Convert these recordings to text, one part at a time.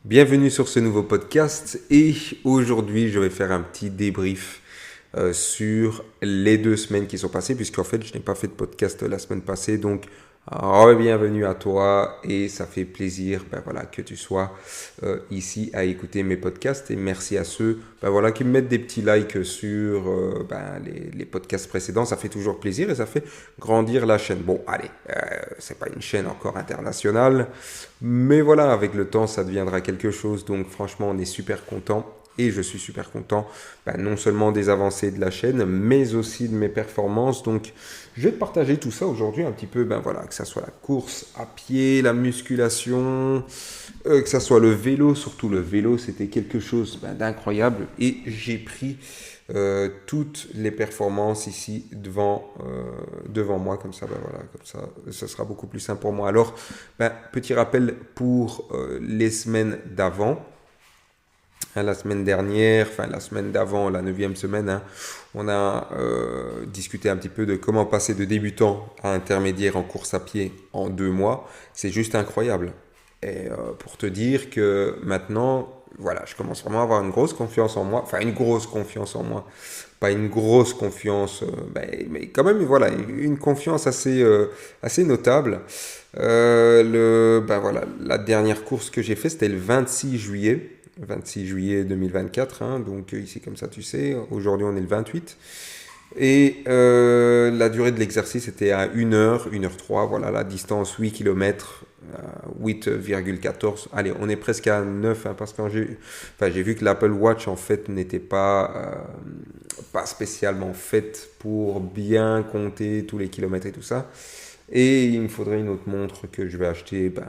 Bienvenue sur ce nouveau podcast et aujourd'hui je vais faire un petit débrief sur les 2 semaines qui sont passées puisqu'en fait je n'ai pas fait de podcast la semaine passée donc bienvenue à toi et ça fait plaisir que tu sois ici à écouter mes podcasts et merci à ceux qui me mettent des petits likes sur les podcasts précédents, ça fait toujours plaisir et ça fait grandir la chaîne. Bon allez, c'est pas une chaîne encore internationale mais voilà, avec le temps, ça deviendra quelque chose. Donc franchement, on est super content. Et je suis super content, non seulement des avancées de la chaîne, mais aussi de mes performances. Donc, je vais te partager tout ça aujourd'hui un petit peu, que ça soit la course à pied, la musculation, que ça soit le vélo. Surtout le vélo, c'était quelque chose d'incroyable. Et j'ai pris toutes les performances ici devant moi, comme ça, comme ça, ce sera beaucoup plus simple pour moi. Alors, petit rappel pour les semaines d'avant. La semaine dernière, la semaine d'avant, la 9e semaine, on a discuté un petit peu de comment passer de débutant à intermédiaire en course à pied en 2 mois. C'est juste incroyable. Et pour te dire que maintenant, voilà, je commence vraiment à avoir une grosse confiance en moi. Enfin, une grosse confiance en moi. Pas une grosse confiance, mais quand même, voilà, une confiance assez notable. La dernière course que j'ai faite, c'était le 26 juillet 2024, donc ici comme ça tu sais, aujourd'hui on est le 28. Et la durée de l'exercice était à 1 heure, 1 h 03, voilà la distance 8 km, 8,14. Allez, on est presque à 9 parce que j'ai vu que l'Apple Watch en fait n'était pas spécialement faite pour bien compter tous les kilomètres et tout ça. Et il me faudrait une autre montre que je vais acheter dans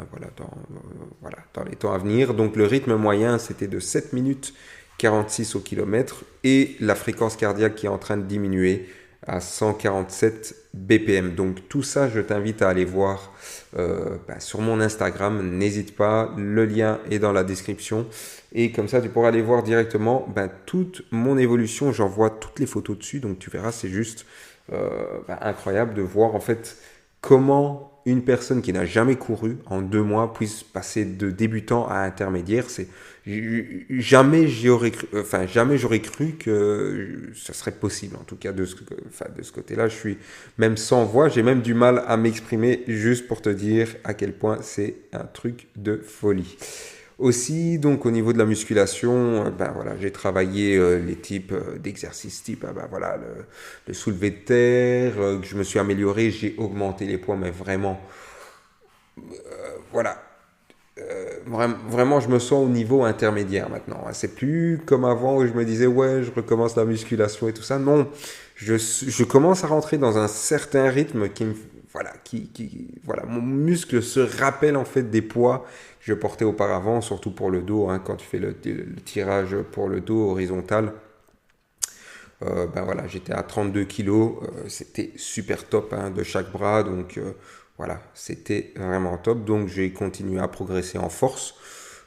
les temps à venir. Donc le rythme moyen, c'était de 7 minutes 46 au kilomètre et la fréquence cardiaque qui est en train de diminuer à 147 BPM. Donc tout ça, je t'invite à aller voir sur mon Instagram. N'hésite pas, le lien est dans la description. Et comme ça, tu pourras aller voir directement toute mon évolution. J'envoie toutes les photos dessus, donc tu verras, c'est juste incroyable de voir en fait comment une personne qui n'a jamais couru en 2 mois puisse passer de débutant à intermédiaire. Jamais j'aurais cru que ce serait possible. En tout cas, de ce côté-là, je suis même sans voix. J'ai même du mal à m'exprimer juste pour te dire à quel point c'est un truc de folie. Aussi, donc au niveau de la musculation, j'ai travaillé les types d'exercices type, le soulevé de terre, que je me suis amélioré, j'ai augmenté les poids, mais vraiment, voilà, vraiment, je me sens au niveau intermédiaire maintenant. C'est plus comme avant où je me disais, ouais, je recommence la musculation et tout ça. Non, je commence à rentrer dans un certain rythme mon muscle se rappelle en fait des poids que je portais auparavant, surtout pour le dos, quand tu fais le tirage pour le dos horizontal. J'étais à 32 kilos, c'était super top de chaque bras, donc c'était vraiment top. Donc j'ai continué à progresser en force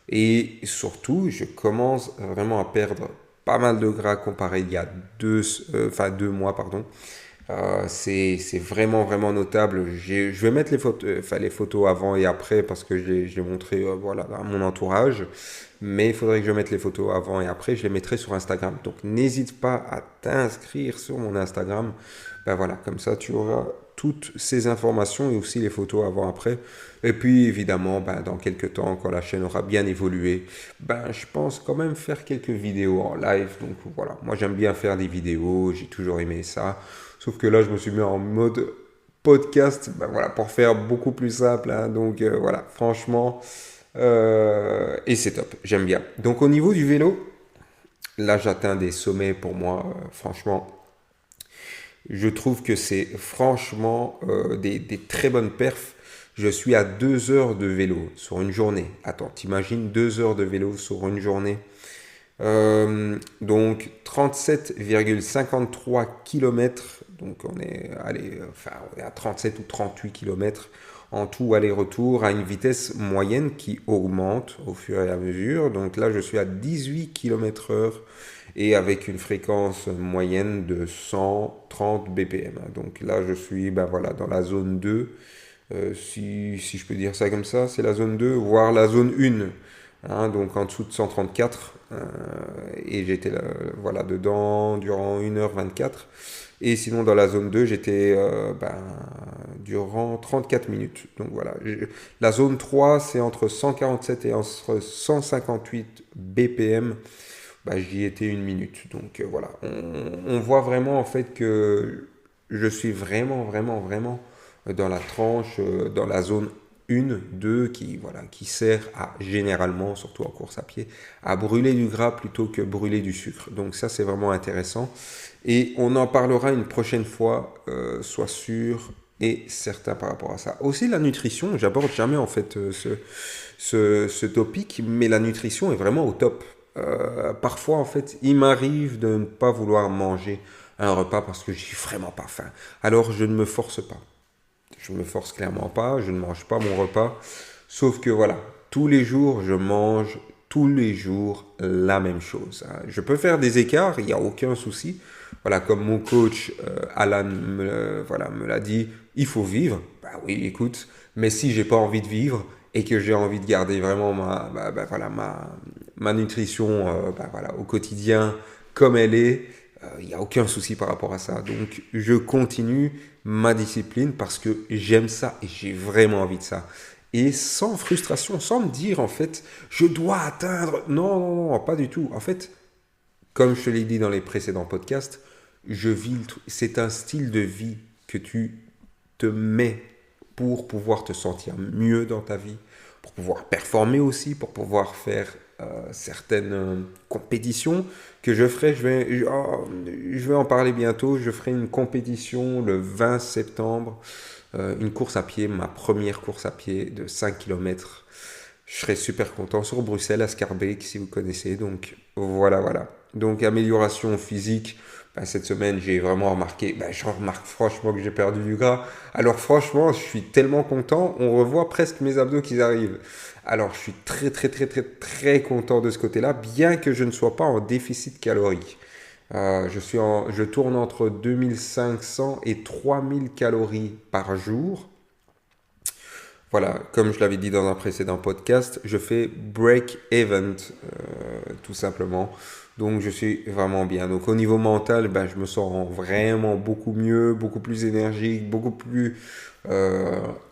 et surtout, je commence vraiment à perdre pas mal de gras comparé il y a 2 mois, pardon. C'est vraiment, vraiment notable. Je vais mettre les photos avant et après parce que je l'ai montré à mon entourage. Mais il faudrait que je mette les photos avant et après. Je les mettrai sur Instagram. Donc n'hésite pas à t'inscrire sur mon Instagram. Comme ça tu auras toutes ces informations et aussi les photos avant-après. Et puis évidemment, dans quelques temps, quand la chaîne aura bien évolué, je pense quand même faire quelques vidéos en live. Donc voilà, moi j'aime bien faire des vidéos, j'ai toujours aimé ça. Sauf que là, je me suis mis en mode podcast, pour faire beaucoup plus simple. Donc franchement, et c'est top, j'aime bien. Donc au niveau du vélo, là j'atteins des sommets pour moi, franchement. Je trouve que c'est franchement des très bonnes perfs. Je suis à 2 heures de vélo sur une journée. Attends, t'imagines 2 heures de vélo sur une journée. Donc 37,53 km. Donc on est à 37 ou 38 km en tout aller-retour à une vitesse moyenne qui augmente au fur et à mesure. Donc là je suis à 18 km heure et avec une fréquence moyenne de 130 BPM. Donc là je suis dans la zone 2. Si je peux dire ça comme ça, c'est la zone 2, voire la zone 1 hein, donc en dessous de 134. Et j'étais voilà, dedans durant 1h24. Et sinon, dans la zone 2, j'étais durant 34 minutes. Donc voilà. La zone 3, c'est entre 147 et entre 158 BPM. Bah, j'y étais 1 minute. Donc voilà. On voit vraiment en fait que je suis vraiment, vraiment, vraiment dans la tranche, dans la zone 1, 2, qui sert à, généralement, surtout en course à pied, à brûler du gras plutôt que brûler du sucre. Donc ça, c'est vraiment intéressant. Et on en parlera une prochaine fois, sois sûr et certain par rapport à ça. Aussi, la nutrition, j'aborde jamais en fait ce topic, mais la nutrition est vraiment au top. Parfois, en fait, il m'arrive de ne pas vouloir manger un repas parce que j'ai vraiment pas faim. Alors, je ne me force pas. Je ne me force clairement pas, je ne mange pas mon repas. Sauf que voilà, tous les jours, je mange tous les jours la même chose. Je peux faire des écarts, il n'y a aucun souci. Voilà, comme mon coach Alan me l'a dit, il faut vivre. Bah oui, écoute, mais si j'ai pas envie de vivre et que j'ai envie de garder vraiment ma nutrition au quotidien comme elle est, il n'y a aucun souci par rapport à ça. Donc je continue ma discipline parce que j'aime ça et j'ai vraiment envie de ça. Et sans frustration, sans me dire en fait, je dois atteindre. Non, non, non, pas du tout. En fait, comme je te l'ai dit dans les précédents podcasts, c'est un style de vie que tu te mets pour pouvoir te sentir mieux dans ta vie, pour pouvoir performer aussi, pour pouvoir faire certaines compétitions que je ferai. Je vais en parler bientôt. Je ferai une compétition le 20 septembre, une course à pied, ma première course à pied de 5 km. Je serai super content sur Bruxelles, à Schaerbeek, si vous connaissez. Donc voilà, voilà. Donc amélioration physique. Ben, cette semaine, j'ai vraiment remarqué, je remarque franchement que j'ai perdu du gras. Alors franchement, je suis tellement content, on revoit presque mes abdos qui arrivent. Alors je suis très très très très très content de ce côté-là, bien que je ne sois pas en déficit calorique. Je tourne entre 2500 et 3000 calories par jour. Voilà, comme je l'avais dit dans un précédent podcast, je fais break event, tout simplement. Donc je suis vraiment bien. Donc au niveau mental, je me sens vraiment beaucoup mieux, beaucoup plus énergique, beaucoup plus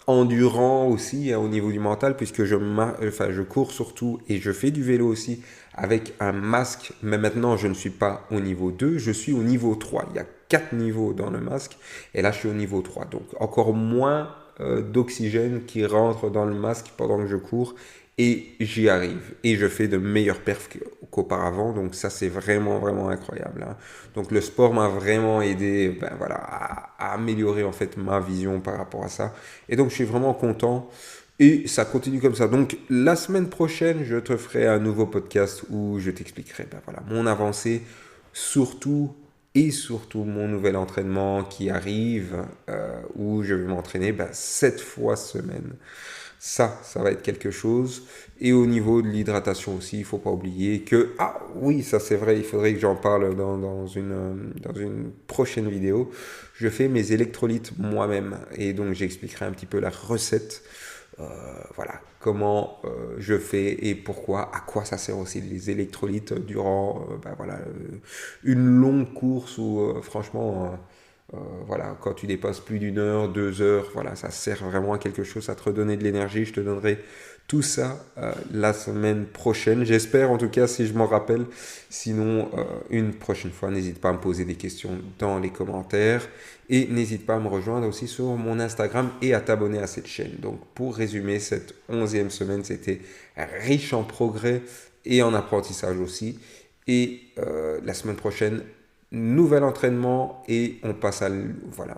endurant aussi, hein, au niveau du mental, puisque je cours surtout et je fais du vélo aussi avec un masque. Mais maintenant, je ne suis pas au niveau 2, je suis au niveau 3. Il y a 4 niveaux dans le masque et là, je suis au niveau 3. Donc encore moins d'oxygène qui rentre dans le masque pendant que je cours et j'y arrive et je fais de meilleures perfs qu'auparavant, donc ça c'est vraiment vraiment incroyable, hein. Donc le sport m'a vraiment aidé à améliorer en fait ma vision par rapport à ça et donc je suis vraiment content et ça continue comme ça. Donc la semaine prochaine je te ferai un nouveau podcast où je t'expliquerai mon avancée, surtout et surtout mon nouvel entraînement qui arrive, où je vais m'entraîner 7 fois semaine. Ça va être quelque chose. Et au niveau de l'hydratation aussi, il ne faut pas oublier que, ah oui, ça c'est vrai, il faudrait que j'en parle dans une prochaine vidéo. Je fais mes électrolytes moi-même et donc j'expliquerai un petit peu la recette. Comment je fais et pourquoi, à quoi ça sert aussi les électrolytes durant une longue course où franchement, quand tu dépasses plus d'1 heure, 2 heures, ça sert vraiment à quelque chose, à te redonner de l'énergie. Je te donnerai tout ça la semaine prochaine. J'espère en tout cas si je m'en rappelle. Sinon, une prochaine fois, n'hésite pas à me poser des questions dans les commentaires. Et n'hésite pas à me rejoindre aussi sur mon Instagram et à t'abonner à cette chaîne. Donc pour résumer, cette 11e semaine, c'était riche en progrès et en apprentissage aussi. Et la semaine prochaine, nouvel entraînement et on passe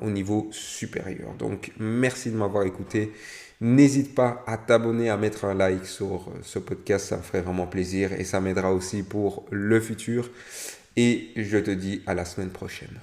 au niveau supérieur. Donc merci de m'avoir écouté. N'hésite pas à t'abonner, à mettre un like sur ce podcast, ça me ferait vraiment plaisir et ça m'aidera aussi pour le futur. Et je te dis à la semaine prochaine.